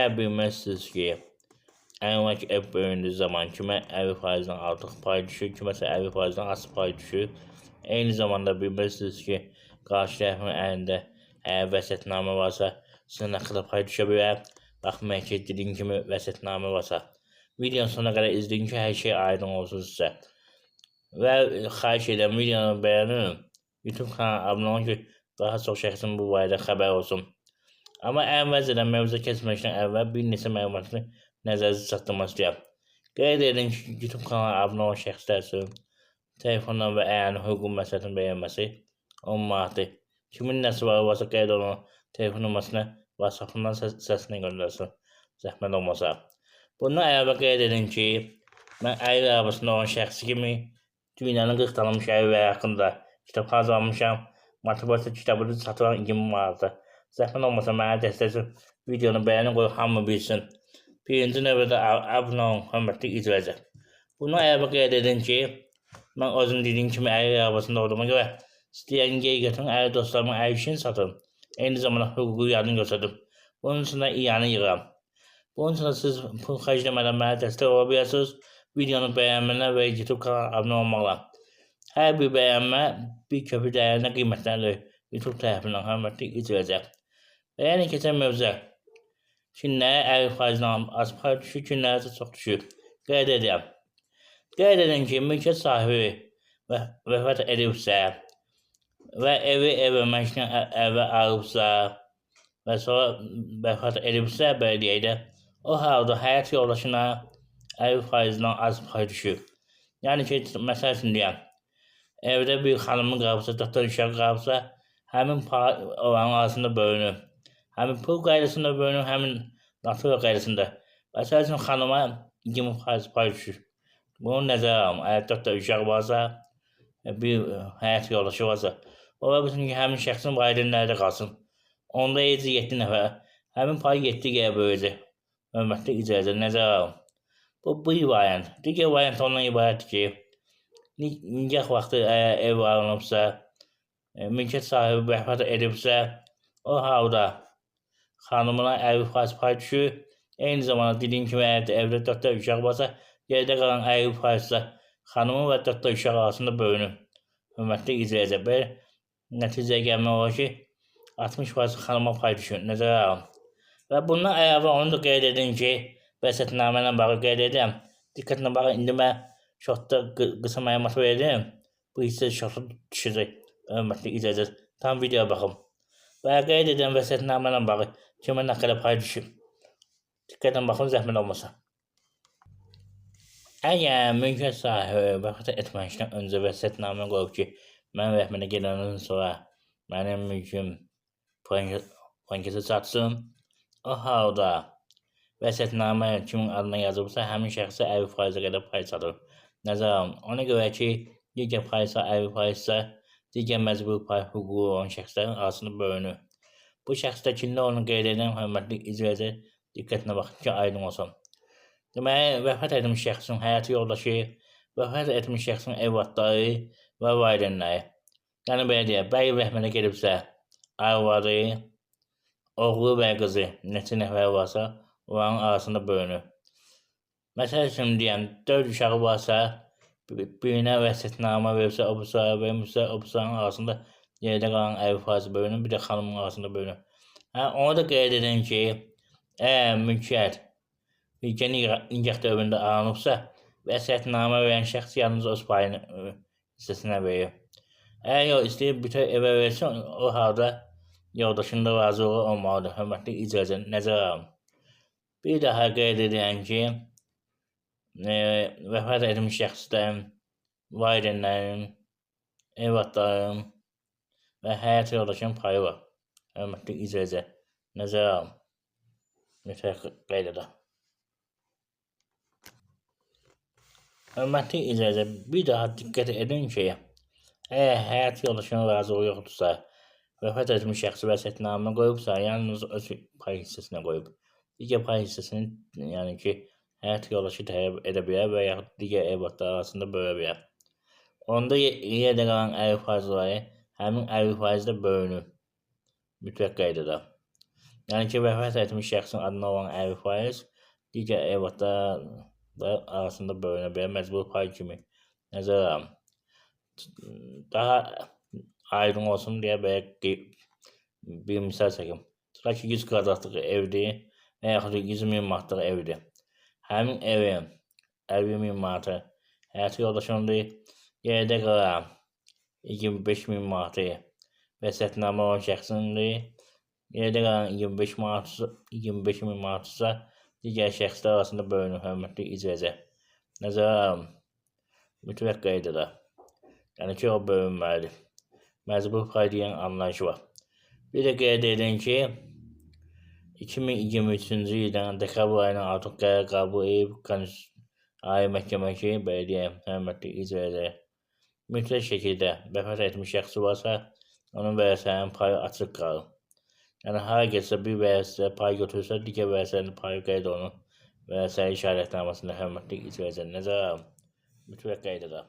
Əgər bilməzsiniz ki, əvvəlki ev böyündüyü zaman kimə əvi faizdən artıq pay düşür, kiməsə əvi faizdən az pay düşür. Eyni zamanda bilməzsiniz ki, qarşı tərəfin əlində əgər vəsiyyətnamə varsa, sizə nə qədər pay düşə bilər. Baxmayın ki, dediyim kimi vəsiyyətnamə varsa. Videonun sonuna qədər izləyin ki, hər şey aydın olsun sizə. Və xahiş edirəm, videonu bəyənin. YouTube kanalına abunə olun ki, daha çox şəxsin bu barədə xəbər olsun. Amma əvvəlcədən mövzuya keçməmişdən əvvəl bir neçə məlumatını nəzərinizə çatdırmaq istəyirəm. Qeyd edin ki, YouTube kanalına abunə olan şəxslər üçün telefondan və əyani hüquq məsələsinin bəyənməsi 10 manatdır. Kimin nəsi varsa qeyd olun, telefon nömrəsini WhatsApp-dan səsinə göndərsin. Zəhmət olmasa. Bundan əvvəl qeyd edin ki, mən əyri arabasında olan şəxsi kimi dünyanın 40 tanınmış əyri haqqında kitab hazırlamışam. Motivasiya kitabını satılan 20 manatdır. Zəhmət olmasa mənə dəstək üçün videonu bəyənin, qoy hamı bilsin. Birinci növbədə abunə olun, hörmətli izləyicilər. Bundan əvvəl qeyd edin ki, mən özüm dediyim kimi əyri arabasında olduğuma görə istəyən geri götürün, əyri dostlarımın əyri işini satın. Eyni zamanda hüquqi yardım göstərdim. Bunun üçün də iyanı yığıram. Bunun üçün də siz pul xərcləmədən mənə dəstək ola bilirsiniz. Videonu bəyənməklə və YouTube kanalına abunə olmaqla. Hər bir bəyənmə bir köpük dəyərində qiymətləndirir YouTube tərəfindən, hörmətli izləyicilər. Və yəni keçən mövzuya. Kimlərə əyri faizdən az pay düşür, kimlərə isə çox düşür. Qeyd edirəm. Qeyd edin ki, mülkiyyət sahibi vəfat edibsə və evi verməkdən əvvəl alıbsa və sonra vəfat edibsə bəliyyədə, o halda həyat yoldaşına əyri faizdən az pay düşür. Yəni ki, məsəl üçün deyəm, evdə bir xanımın qalıbsa, 4 uşağı qalıbsa, həmin pay oranın arasında bölünür. Həmin pul qaydasında bölünür, həmin natura qaydasında. Məsəl üçün xanıma 20% pay düşür. Bunu nəzərə alın. Əgər 4 uşaq varsa, bir həyat yoldaşı varsa, ola bilsin ki, həmin şəxsin valideynləri də qalsın. Onda heç 7 nəfər. Həmin payı 7 yerə böləcək. Hörmətli izləyicilər, nəzərə alın. Bu bir variant. Digər variant ondan ibarətdir ki, nikah vaxtı əgər ev alınıbsa, mülkiyyət sahibi vəfat edibsə, o halda xanımına əyri faiz pay düşür. Eyni zamanda dediyim kimi, əgər evdə 4 uşaq varsa, yerdə qalan əyri faizlə xanımın və 4 uşaq arasında bölünür. Hörmətli izləyicilər, belə nəticəyə gəlmək olar ki, 60% xanıma pay düşür. Nəzərə alın. Və bundan əlavə onu da qeyd edin ki, vəsiyyətnamə ilə bağlı qeyd edirəm. Diqqətlə baxın, indi mən şortda qısa məlumat verdim. Bu hissə şortda düşəcək. Hörmətli izləyicilər, tam videoya baxın. Və qeyd edirəm vəsiyyətnamə ilə bağlı kimə nə qədər pay düşür. Diqqətlə baxın, zəhmət olmasa. Əgər mülkiyyət sahibi vəfat etməkdən öncə vəsiyyətnamə qoyub ki, mən rəhmətə gedəndən sonra mənim mülküm plankəsə çatsın, o halda vəsiyyətnamə kimin adına yazılıbsa, həmin şəxsə əyri faizə qədər pay çatır. Nəzərə alın. Ona görə ki, digər paysa əyri faizsə, digər məcburi pay hüququ olan şəxslərin arasında bölünür. Bu şəxsdə kimdə onu qeyd edən hörmətli izləyicilər, diqqətlə baxın ki, aydın olsun. Deməli, vəfat etmiş şəxsin həyati yoldaşı, vəfat etmiş şəxsin evlatları və valideynləri. Yəni belə deyək, bəy rəhmətə gedibsə, arvadı, oğlu və qızı, neçə nəfər varsa, onların arasında bölünür. Məsəl üçün deyəm, 4 uşağı varsa, birinə vəsiyyətnamə verirsə, o busara vermirsə, o busaranın arasında yerdə qalan əyri faizi bölünür, bir də xanımın arasında bölünür. Onu da qeyd edin ki, əgər mülkiyyət birgə nikah dövründə alınıbsa, vəsiyyətnamə verən şəxs yalnız öz payını hissəsinə verir. Əgər yox, istəyir bütün evə versin, o halda yoldaşının da razılığı olmalıdır. Hörmətli izləyicilər, nəzərə alın. Bir daha qeyd edirəm ki, vəfat etmiş şəxslərin, valideynlərin, evlatların və həyat yoldaşının payı var. Hörmətli izləyicilər, nəzərə alın. Mütləq qeyd edin. Hörmətli izləyicilər, bir daha diqqət edin ki, əgər həyat yoldaşının razılığı yoxdursa, vəfat etmiş şəxsi vəsiyyətnamə qoyubsa, yalnız öz pay hissəsinə qoyub. Digər pay hissəsini, yəni ki, həyat yoldaşı tələb edə bilər və yaxud digər evlatlar arasında bölə bilər. Onda yerdə qalan əyri faizləri həmin əyri faizlə bölünür. Mütləq qeyd edin. Yəni ki, vəfat etmiş şəxsin adına olan əvi faiz digər evatlar arasında bölünə bilər məcburi pay kimi nəzərə alın. Daha aydın olsun deyə belə bir misal çəkim. Tutaq ki, 100 kvadratlıq evdir və yaxud da 100.000 manatlıq evdir. Həmin evin 50.000 manatı həyat yoldaşındır. Yerdə qalan 25.000 manatı vəsiyyətnamə olan şəxsindir. Yerdə qalan 25.000 manatsa digər şəxslər arasında bölünür, hörmətli icracı. Nəzərə alın, mütləq qaydada. Yəni ki, o bölünməlidir. Məcbur pay deyən anlayış var. Bir də qeyd edin ki, 2023-cü ildən dekabr ayının artıq qərar qəbul edib Ali Məhkəmə ki, belə deyəm, hörmətli icracı, mütləq şəkildə vəfat etmiş şəxsi varsa, onun vərəsənin payı açıq qalır. Yəni, hara getsə bir vərəsə pay götürürsə, digər vərəsənin payı qeyd olunur. Vərəsə işarətnaməsində hörmətli icracı nəzərə alın. Mütləq qaydada.